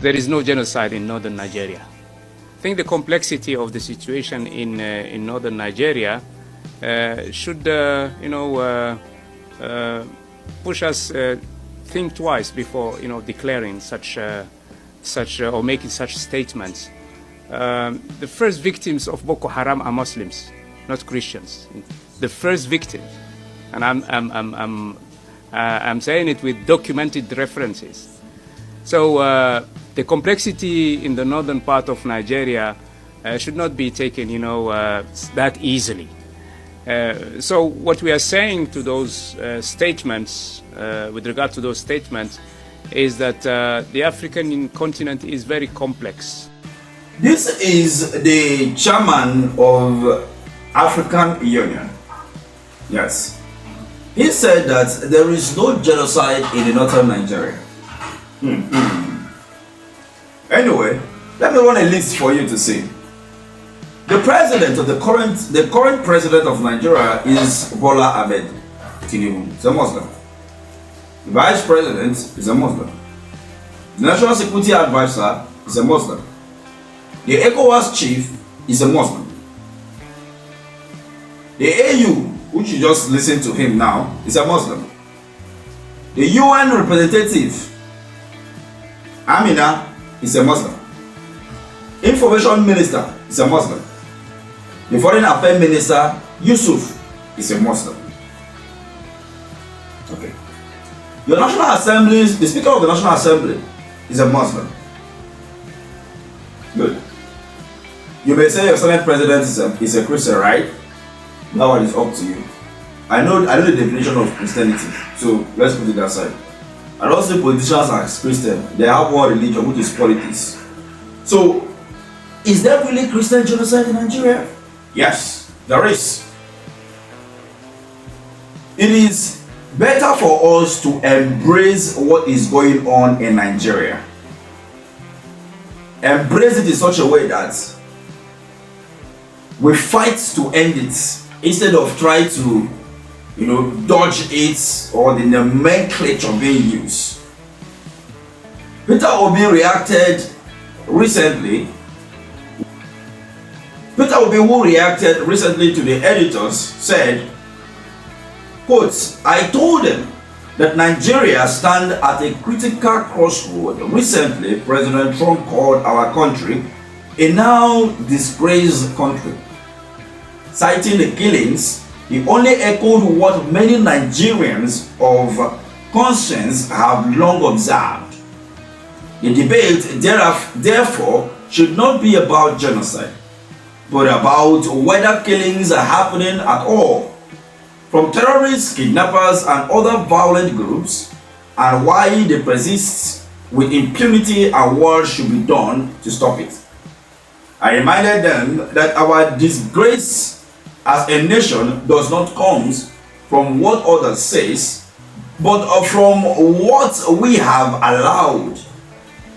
there is no genocide in northern Nigeria. I think the complexity of the situation in northern Nigeria should, push us think twice before, declaring such or making such statements. The first victims of Boko Haram are Muslims, not Christians. The first victim, and I'm saying it with documented references. So the complexity in the northern part of Nigeria should not be taken, that easily. So what we are saying to those statements, with regard to those statements, is that the African continent is very complex. This is the chairman of African Union. Yes. He said that there is no genocide in the northern Nigeria. Anyway, let me run a list for you to see. The president of the current president of Nigeria is Bola Ahmed Tinubu. He's a Muslim. The vice president is a Muslim. The national security advisor is a Muslim. The ECOWAS chief is a Muslim. The AU, which you just listened to him now, is a Muslim. The UN representative, Amina, is a Muslim. Information minister is a Muslim. The foreign affairs minister, Youssouf, is a Muslim. Okay. Your National Assembly, the Speaker of the National Assembly, is a Muslim. Good. You may say your Senate President is a Christian, right? That one is up to you. I know the definition of Christianity, so let's put it aside. I don't say politicians are Christian. They have one religion, which is politics. So, is there really Christian genocide in Nigeria? Yes, there is. It is better for us to embrace what is going on in Nigeria. Embrace it in such a way that we fight to end it instead of try to, dodge it or the nomenclature being used. Peter Obi reacted recently. Peter Obi, who reacted recently to the editors, said, quote, I told them that Nigeria stand at a critical crossroad. Recently, President Trump called our country a now disgraced country. Citing the killings, he only echoed what many Nigerians of conscience have long observed. The debate, therefore, should not be about genocide, but about whether killings are happening at all from terrorists, kidnappers, and other violent groups, and why they persist with impunity and what should be done to stop it. I reminded them that our disgrace as a nation does not come from what others say, but from what we have allowed.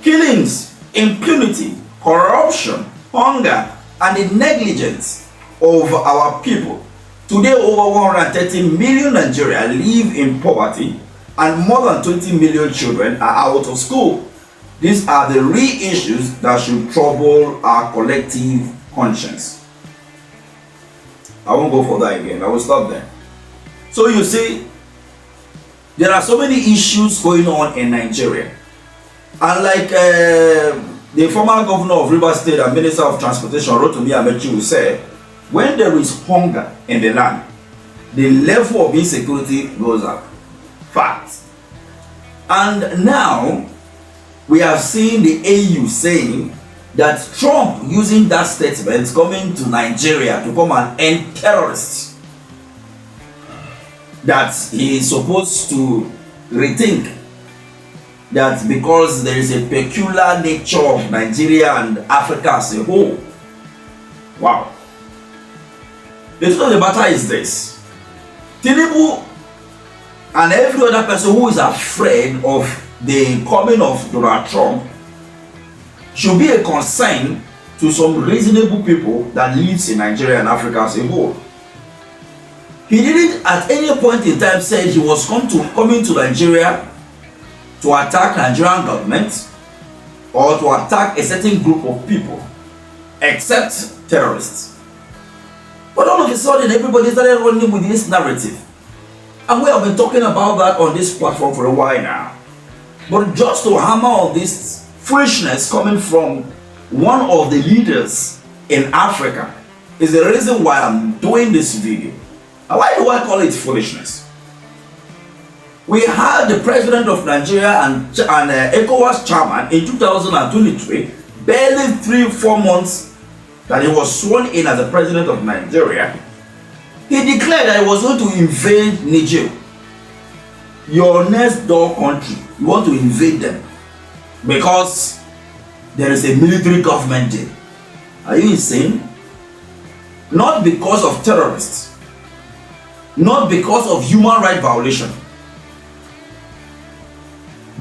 Killings, impunity, corruption, hunger, and the negligence of our people. Today, over 130 million Nigerians live in poverty, and more than 20 million children are out of school. These are the real issues that should trouble our collective conscience. I won't go for that again. I will stop there. So you see, there are so many issues going on in Nigeria. And like the former governor of Rivers State and Minister of Transportation, Rotimi Amechi, will say, when there is hunger in the land, the level of insecurity goes up. Fact. And now, we have seen the AU saying that Trump using that statement coming to Nigeria to come and end terrorists, that he is supposed to rethink that because there is a peculiar nature of Nigeria and Africa as a whole. Wow. The truth of the matter is this: Tinubu and every other person who is afraid of the coming of Donald Trump should be a concern to some reasonable people that lives in Nigeria and Africa as a whole. He didn't at any point in time say he was coming to Nigeria to attack Nigerian government. or to attack a certain group of people, except terrorists. But all of a sudden, everybody started running with this narrative. And we have been talking about that on this platform for a while now. But just to hammer on this foolishness coming from one of the leaders in Africa is the reason why I'm doing this video. And why do I call it foolishness? We had the president of Nigeria and ECOWAS chairman in 2023, barely 3-4 months that he was sworn in as the president of Nigeria. He declared that he was going to invade Niger, your next door country. You want to invade them because there is a military government there. Are you insane? Not because of terrorists, not because of human rights violation,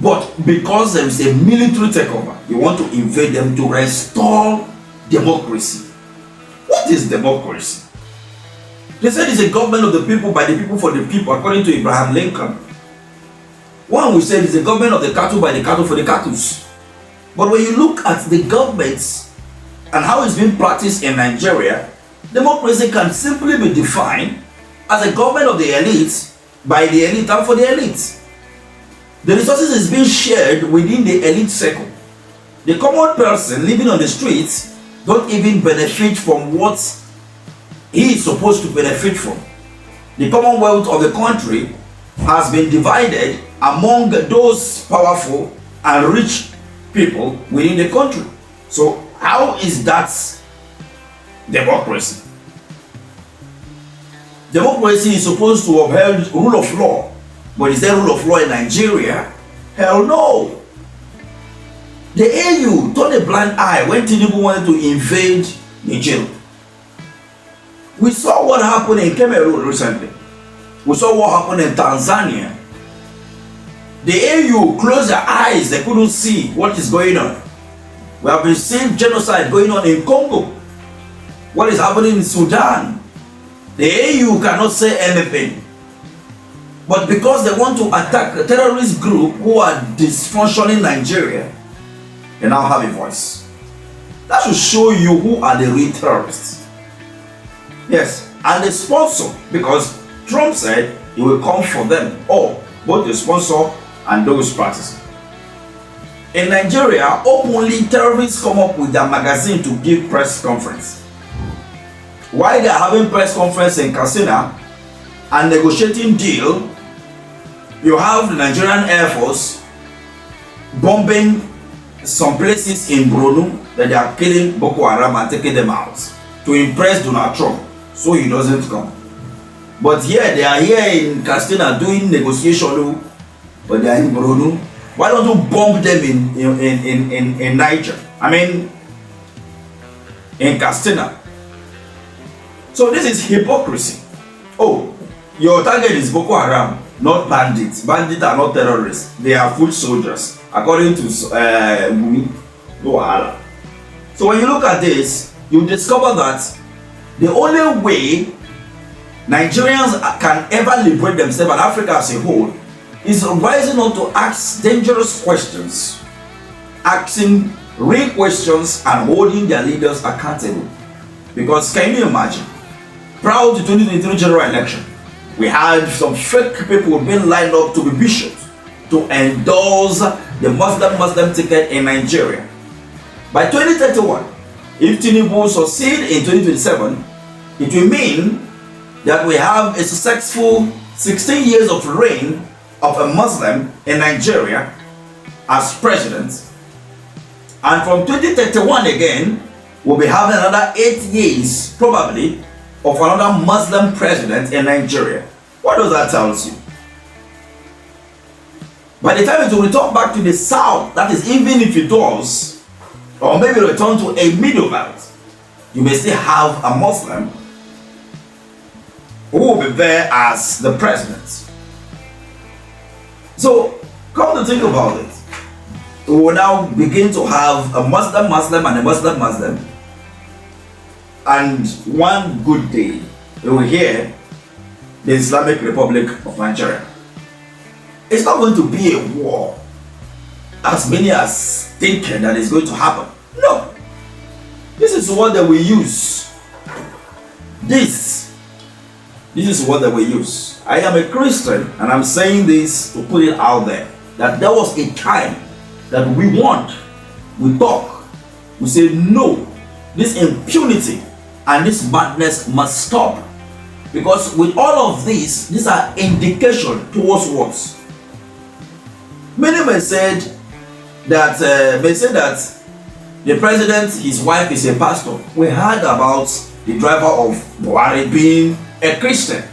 but because there is a military takeover. You want to invade them to restore democracy. What is democracy? They said it's a government of the people, by the people, for the people, according to Abraham Lincoln. One we said it's a government of the cattle, by the cattle, for the cattle. But when you look at the governments and how it's being practiced in Nigeria, democracy can simply be defined as a government of the elite, by the elite, and for the elite. The resources is being shared within the elite circle. The common person living on the streets don't even benefit from what he is supposed to benefit from. The commonwealth of the country has been divided among those powerful and rich people within the country. So how is that democracy? Democracy is supposed to uphold rule of law. But is there rule of law in Nigeria? Hell no. The AU turned a blind eye when Tinubu wanted to invade Niger. We saw what happened in Cameroon recently. We saw what happened in Tanzania. The AU closed their eyes, they couldn't see what is going on. We have been seeing genocide going on in Congo. What is happening in Sudan? The AU cannot say anything. But because they want to attack a terrorist group who are dysfunctioning Nigeria, they now have a voice. That should show you who are the real terrorists. Yes, and the sponsor, because Trump said he will come for them all, both the sponsor and those practicing. In Nigeria, openly terrorists come up with their magazine to give press conference. While they are having press conference in Katsina and negotiating deal, you have the Nigerian Air Force bombing some places in Borno that they are killing Boko Haram and taking them out to impress Donald Trump so he doesn't come. But here they are here in Katsina doing negotiation, but they are in Borno. Why don't you bomb them in Niger? I mean, in Katsina. So this is hypocrisy. Oh, your target is Boko Haram, not bandits. Bandits are not terrorists. They are foot soldiers, according to Gumi. So when you look at this, you discover that the only way Nigerians can ever liberate themselves and Africa as a whole is rising up to ask dangerous questions, asking real questions and holding their leaders accountable. Because can you imagine, prior to 2023 general election, we had some fake people being lined up to be bishops to endorse the Muslim ticket in Nigeria. By 2031, if Tinubu succeed in 2027, it will mean that we have a successful 16 years of reign of a Muslim in Nigeria as president. And from 2031 again, we'll be having another 8 years, probably, of another Muslim president in Nigeria. What does that tell you? By the time it will return back to the south, that is, even if it does, or maybe return to a middle belt, you may still have a Muslim who will be there as the president. So, come to think about it, we will now begin to have a Muslim and a Muslim, and one good day, we will hear the Islamic Republic of Nigeria. It's not going to be a war. as many as thinking that it's going to happen. No. This is what they will use. This is what they will use. I am a Christian and I'm saying this to put it out there. That there was a time that we talk, we say no, this impunity and this madness must stop. Because with all of this, these are indication towards what? Many may say that the president, his wife is a pastor. We heard about the driver of Buhari being a Christian.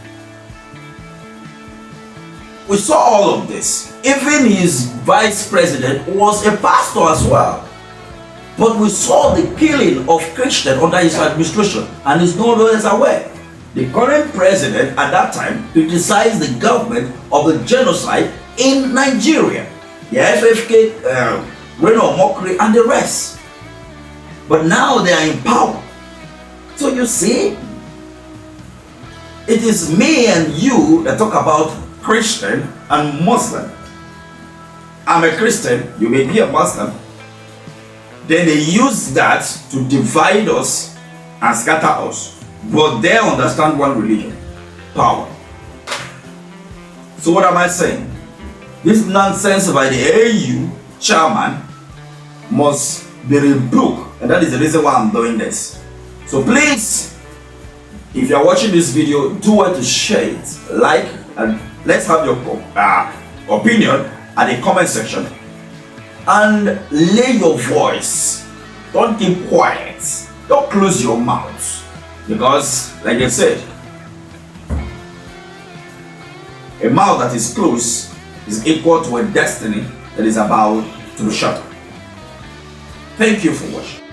We saw all of this. Even his vice president was a pastor as well. But we saw the killing of Christians under his administration, and is no one is aware. The current president at that time criticized the government of the genocide in Nigeria. The FFK, Reno Mockery, and the rest. But now they are in power. So you see, it is me and you that talk about Christian and Muslim. I'm a Christian, you may be a Muslim. Then they use that to divide us and scatter us. But they understand one religion, power. So what am I saying? This nonsense by the AU chairman must be rebuked, and that is the reason why I'm doing this. So please, if you are watching this video, do want to share it, like, and let's have your opinion at the comment section. And lay your voice. Don't keep quiet. Don't close your mouth. Because, like I said, a mouth that is closed is equal to a destiny that is about to be shut. Thank you for watching.